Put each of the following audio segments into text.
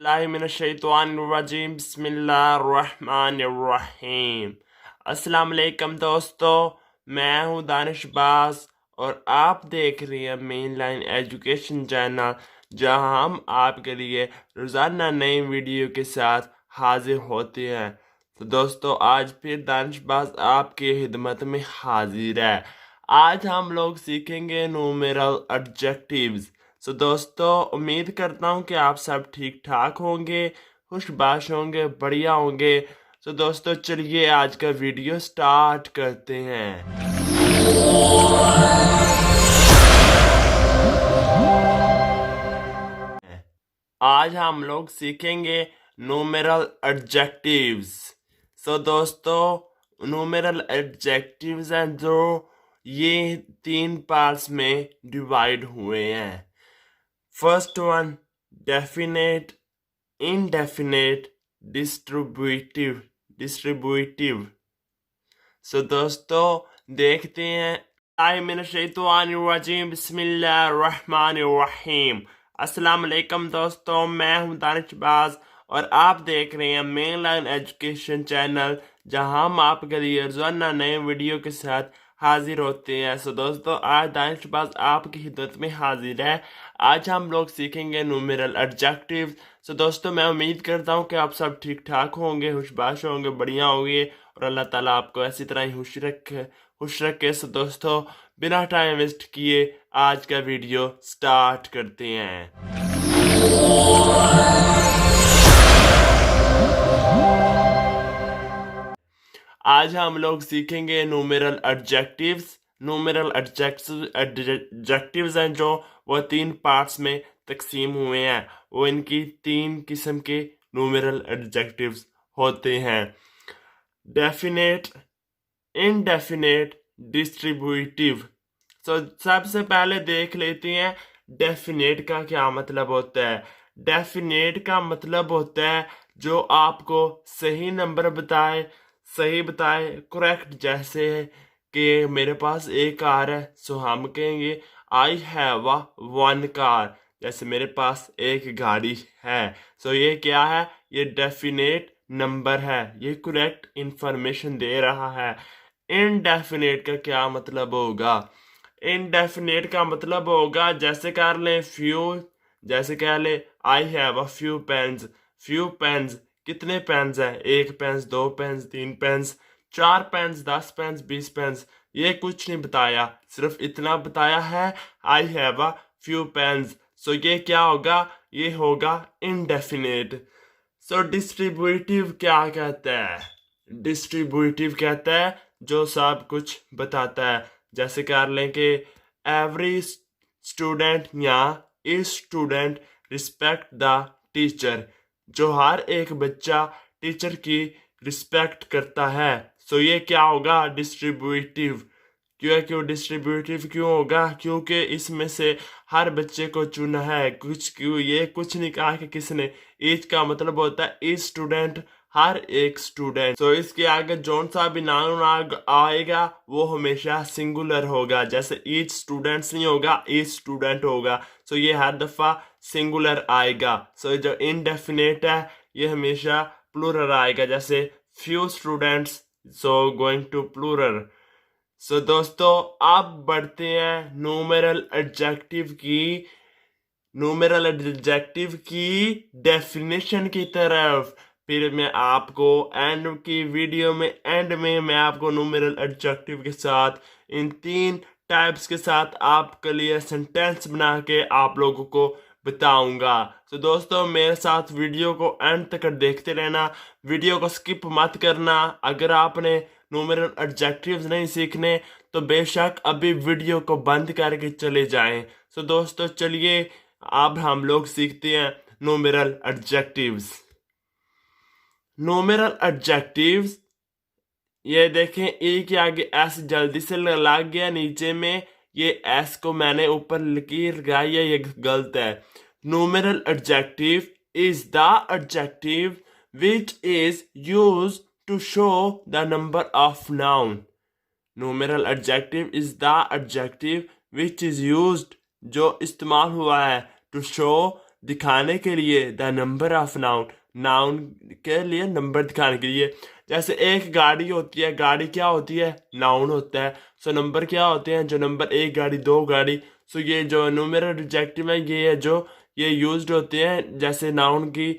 बिस्मिल्लाहिर्रहमानिर्रहीम बिस्मिल्लाहिर्रहमानिर्रहीम। अस्सलाम वालेकुम दोस्तों, मैं हूं दानिशबाज और आप देख रहे हैं मेन लाइन एजुकेशन चैनल, जहां हम आपके लिए रोज़ाना नई वीडियो के साथ हाजिर होते हैं। तो दोस्तों, आज फिर दानिशबाज आपकी खिदमत में हाजिर है। आज हम लोग सीखेंगे न्यूमेरल एडजेक्टिव्स। सो दोस्तों, उम्मीद करता हूँ कि आप सब ठीक ठाक होंगे, खुशबाश होंगे, बढ़िया होंगे। सो दोस्तों, चलिए आज का वीडियो स्टार्ट करते हैं। आज हम लोग सीखेंगे न्यूमेरल एडजेक्टिव्स। सो दोस्तों, न्यूमेरल एडजेक्टिव्स हैं जो ये 3 पार्ट्स में डिवाइड हुए हैं। First one, definite, indefinite, distributive। सो दोस्तों, देखते हैं। बिस्मिल्लाहिर्रहमानिर्रहीम। अस्सलाम वालेकुम दोस्तों, मैं हूं दानिशबाज और आप देख रहे हैं मेन लाइन एजुकेशन चैनल, जहां हम आपके लिए रोजाना नए वीडियो के साथ हाजिर होते हैं। सो दोस्तों, आज दानिशबाज आपकी खिदमत में हाजिर है। आज हम लोग सीखेंगे न्यूमेरल एडजेक्टिव। सो दोस्तों, मैं उम्मीद करता हूँ कि आप सब ठीक ठाक होंगे, खुशबाश होंगे, बढ़िया होंगे और अल्लाह ताला आपको ऐसी तरह ही खुश रखे। सो दोस्तों, बिना टाइम वेस्ट किए आज का वीडियो स्टार्ट करते हैं। आज हम लोग सीखेंगे न्यूमेरल एडजेक्टिव्स। न्यूमेरल एडजेक्टिव्स हैं जो वो 3 पार्ट्स में तकसीम हुए हैं। वो इनकी 3 किस्म के न्यूमेरल एडजेक्टिव्स होते हैं: डेफिनेट, इनडेफिनेट, डिस्ट्रीब्यूटिव। तो सबसे पहले देख लेते हैं डेफिनेट का क्या मतलब होता है। डेफिनेट का मतलब होता है जो आपको सही नंबर बताए, करेक्ट। जैसे कि मेरे पास एक कार है, सो हम कहेंगे आई हैव अ 1 कार। जैसे मेरे पास एक गाड़ी है, सो ये क्या है? ये डेफिनेट नंबर है, ये करेक्ट इंफॉर्मेशन दे रहा है। इनडेफिनेट का क्या मतलब होगा? इनडेफिनेट का मतलब होगा, जैसे कर लें फ्यू, जैसे कह ले I have a few pens. Few pens, कितने पेन्स हैं? 1 pens, 2 pens, 3 pens, 4 pens, 10 pens, 20 pens. ये कुछ नहीं बताया, सिर्फ इतना बताया है I have a few pens. So ये क्या होगा? ये होगा इनडेफिनेट। सो डिस्ट्रीब्यूटिव क्या कहता है? डिस्ट्रीब्यूटिव कहता है जो सब कुछ बताता है। जैसे कर लें कि एवरी स्टूडेंट या इस स्टूडेंट रिस्पेक्ट द टीचर। जो हर एक बच्चा टीचर की रिस्पेक्ट करता है। सो ये क्या होगा? डिस्ट्रीब्यूटिव। क्यों डिस्ट्रीब्यूटिव क्यों होगा? क्योंकि इसमें से हर बच्चे को चुना है। ये कुछ नहीं कहा कि किसने। ईच का मतलब होता है ईच स्टूडेंट, हर एक स्टूडेंट। तो इसके आगे जौन सा भी नाउन आएगा वो हमेशा सिंगुलर होगा। जैसे ईच स्टूडेंट्स नहीं होगा, ईच स्टूडेंट होगा। सो ये हर दफा सिंगुलर आएगा। सो जो इनडेफिनेट है ये हमेशा प्लूरल आएगा। जैसे few students, so going to plural. So दोस्तों, अब बढ़ते हैं न्यूमेरल एडजेक्टिव की डेफिनेशन की तरफ। फिर मैं आपको एंड में मैं आपको न्यूमेरल एडजेक्टिव के साथ इन 3 टाइप्स के साथ आपके लिए सेंटेंस बना के आप लोगों को बताऊंगा। तो दोस्तों, मेरे साथ वीडियो को एंड तक देखते रहना, वीडियो को स्किप मत करना। अगर आपने न्यूमेरल एडजेक्टिव्स नहीं सीखने तो बेशक अभी वीडियो को बंद करके चले जाएं। तो दोस्तों, चलिए अब हम लोग सीखते हैं न्यूमेरल एडजेक्टिव्स। न्यूमेरल एडजेक्टिव्स, ये देखें ए के आगे एस जल्दी से लग गया नीचे में। ये एस को मैंने ऊपर लकीर लगाई है, ये गलत है। Numeral adjective is the adjective which is used to show the number of noun. Numeral adjective is the adjective which is used, जो इस्तेमाल हुआ है, टू शो दिखाने के लिए, the number of noun, noun के लिए नंबर दिखाने के लिए। जैसे एक गाड़ी होती है, गाड़ी क्या होती है, नाउन होता है। सो नंबर क्या होते हैं, जो नंबर एक गाड़ी, दो गाड़ी। सो ये जो न्यूमेरल एडजेक्टिव है ये है जो ये यूज्ड होते हैं जैसे नाउन की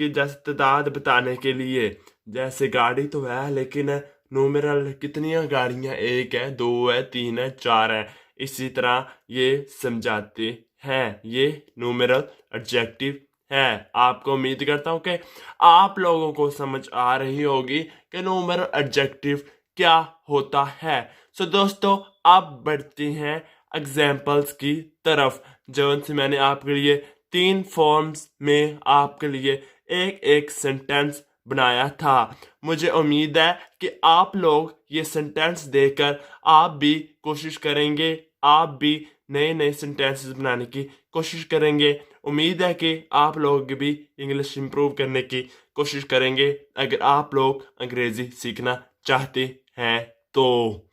जैसे तादाद बताने के लिए। जैसे गाड़ी तो है लेकिन न्यूमेरल कितनी गाड़ियां, एक है, दो है, तीन है, चार है। इसी तरह ये समझाते हैं, ये न्यूमेरल एडजेक्टिव है। आपको उम्मीद करता हूँ कि आप लोगों को समझ आ रही होगी कि न्यूमेरल एडजेक्टिव क्या होता है। सो दोस्तों अब बढ़ते हैं एग्जाम्पल्स की तरफ, जो उनसे मैंने आपके लिए 3 फॉर्म्स में आपके लिए एक एक सेंटेंस बनाया था। मुझे उम्मीद है कि आप लोग ये सेंटेंस देखकर आप भी कोशिश करेंगे, आप भी नए नए सेंटेंसेस बनाने की कोशिश करेंगे। उम्मीद है कि आप लोग भी इंग्लिश इंप्रूव करने की कोशिश करेंगे अगर आप लोग अंग्रेजी सीखना चाहते हैं तो।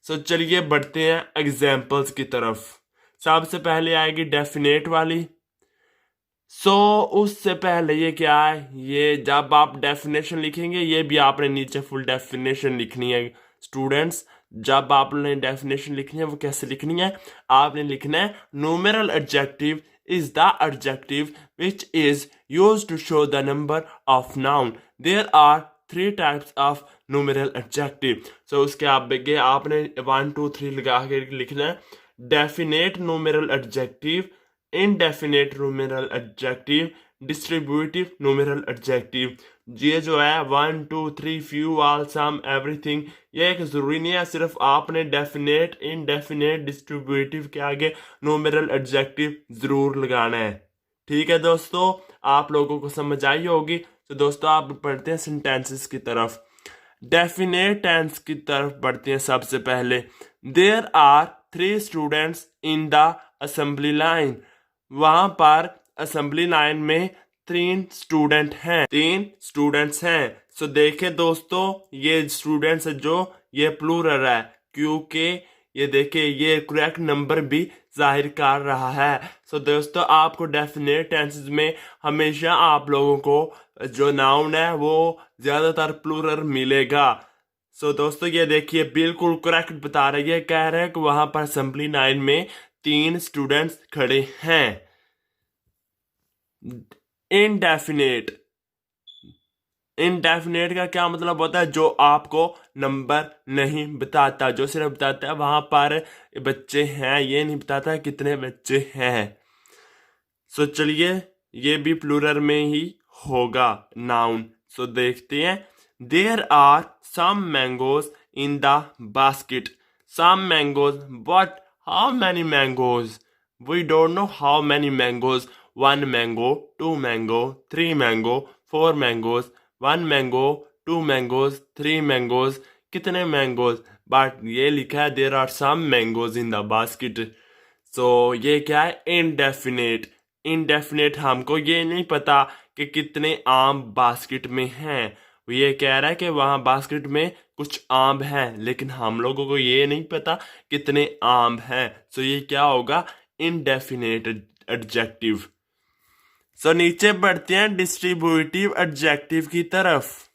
सो चलिए बढ़ते हैं एग्जाम्पल्स की तरफ। सबसे पहले आएगी डेफिनेट वाली। उससे पहले ये क्या है, ये जब आप डेफिनेशन लिखेंगे ये भी आपने नीचे फुल डेफिनेशन लिखनी है स्टूडेंट्स। जब आपने डेफिनेशन लिखनी है वो कैसे लिखनी है, आपने लिखना है numeral adjective is the adjective which is used to show the number of noun. There are 3 types of numeral adjective. So उसके आगे आपने 1 2 3 लगा के लिखना है definite numeral adjective, indefinite numeral adjective, distributive numeral adjective. ये जो है 1 2 3 few all some everything, ये एक जरूरी नहीं है सिर्फ आपने डेफिनेट, इनडेफिनेट, डिस्ट्रीब्यूटिव के आगे न्यूमेरल एडजेक्टिव जरूर लगाना है। ठीक है दोस्तों, आप लोगों को समझ आई होगी। तो दोस्तों आप बढ़ते हैं सेंटेंसेस की तरफ। डेफिनेट टेंस की तरफ बढ़ते हैं। सबसे पहले there are 3 students in the assembly line. वहां पर असेंबली लाइन में 3 स्टूडेंट्स हैं। सो देखे दोस्तों ये स्टूडेंट्स जो ये प्लूरल है, क्योंकि ये देखिए ये करेक्ट नंबर भी जाहिर कर रहा है। सो दोस्तों आपको डेफिनेट टेंसेस में हमेशा आप लोगों को जो नाउन है वो ज्यादातर प्लूरल मिलेगा। सो दोस्तों ये देखिए बिल्कुल करेक्ट बता रही है, कह रहे हैं कि वहां पर असेंबली लाइन में 3 स्टूडेंट्स खड़े हैं। इनडेफिनेट, इनडेफिनेट का क्या मतलब होता है, जो आपको नंबर नहीं बताता, जो सिर्फ बताता है वहां पर बच्चे हैं, ये नहीं बताता कितने बच्चे हैं। सो चलिए ये भी प्लूरल में ही होगा नाउन। सो देखते हैं there are some mangoes in the basket. Some mangoes, but how many mangoes, we don't know how many mangoes. 1 mango, 2 mango, 3 mango, 4 mangoes, 1 mango, 2 mangoes, 3 mangoes, कितने मैंगोज, बट ये लिखा है there are some mangoes in the basket. So ये क्या है, indefinite. Indefinite हमको ये नहीं पता कि कितने आम बास्केट में हैं। ये कह रहा है कि वहां बास्केट में कुछ आम हैं, लेकिन हम लोगों को ये नहीं पता कितने आम हैं। सो ये क्या होगा, इनडेफिनेट एडजेक्टिव। सो नीचे बढ़ते हैं डिस्ट्रीब्यूटिव एडजेक्टिव की तरफ।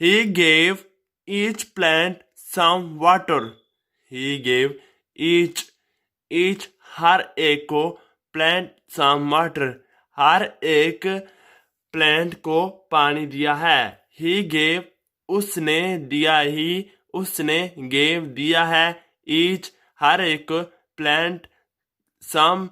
He gave each plant some water. He gave each हर एक को, प्लांट सम वाटर हर एक प्लांट को पानी दिया है। ही गेव उसने दिया, ही उसने गेव दिया है, ईच हर एक, प्लांट सम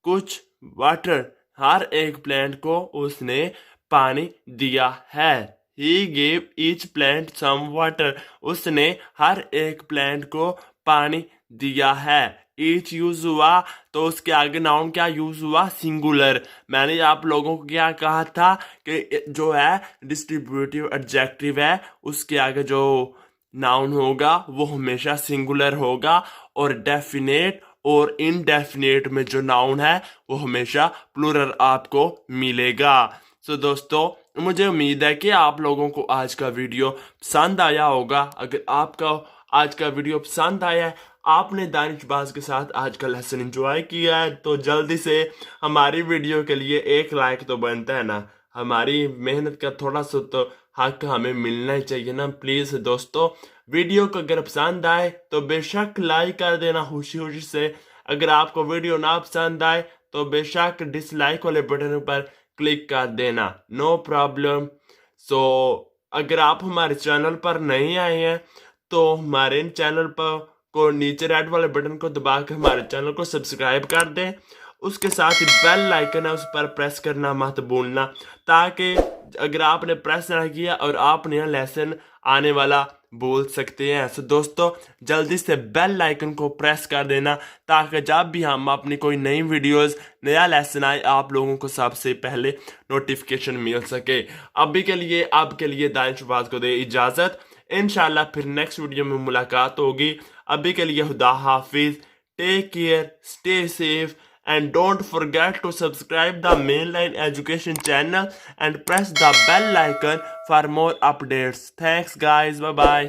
कुछ, वाटर हर एक प्लांट को उसने पानी दिया है। He gave each plant some water. उसने हर एक प्लांट को पानी दिया है। Each यूज हुआ तो उसके आगे नाउन क्या यूज हुआ, सिंगुलर। मैंने आप लोगों को क्या कहा था कि जो है डिस्ट्रीब्यूटिव एडजेक्टिव है उसके आगे जो नाउन होगा वो हमेशा सिंगुलर होगा, और डेफिनेट और इनडेफिनेट में जो नाउन है वो हमेशा प्लूरल आपको मिलेगा। सो दोस्तों मुझे उम्मीद है कि आप लोगों को आज का वीडियो पसंद आया होगा। अगर आपका आज का वीडियो पसंद आया है, आपने दानिशबाज के साथ आज का लेसन एंजॉय किया है तो जल्दी से हमारी वीडियो के लिए एक लाइक तो बनता है ना। हमारी मेहनत का थोड़ा सा तो हक हमें मिलना ही चाहिए ना। प्लीज दोस्तों, वीडियो को अगर पसंद आए तो बेशक लाइक कर देना खुशी खुशी से। अगर आपको वीडियो ना पसंद आए तो बेशक डिसलाइक वाले बटन पर क्लिक कर देना, नो प्रॉब्लम। सो अगर आप हमारे चैनल पर नहीं आए हैं तो हमारे चैनल पर को नीचे रेड वाले बटन को दबा कर हमारे चैनल को सब्सक्राइब कर दें। उसके साथ ही बेल आइकन है उस पर प्रेस करना मत भूलना, ताकि अगर आपने प्रेस ना किया और आप नया लेसन आने वाला बोल सकते हैं। सो दोस्तों, जल्दी से बेल आइकन को प्रेस कर देना ताकि जब भी हम अपनी कोई नई वीडियोस नया लेसन आए आप लोगों को सबसे पहले नोटिफिकेशन मिल सके। अभी के लिए आपके लिए दानिशबाज को दे इजाजत। इंशाल्लाह फिर नेक्स्ट वीडियो में मुलाकात होगी। अभी के लिए खुदा हाफिज, take care, stay safe and don't forget to subscribe the Mainline Education channel and press the bell icon for more updates. Thanks guys, bye bye.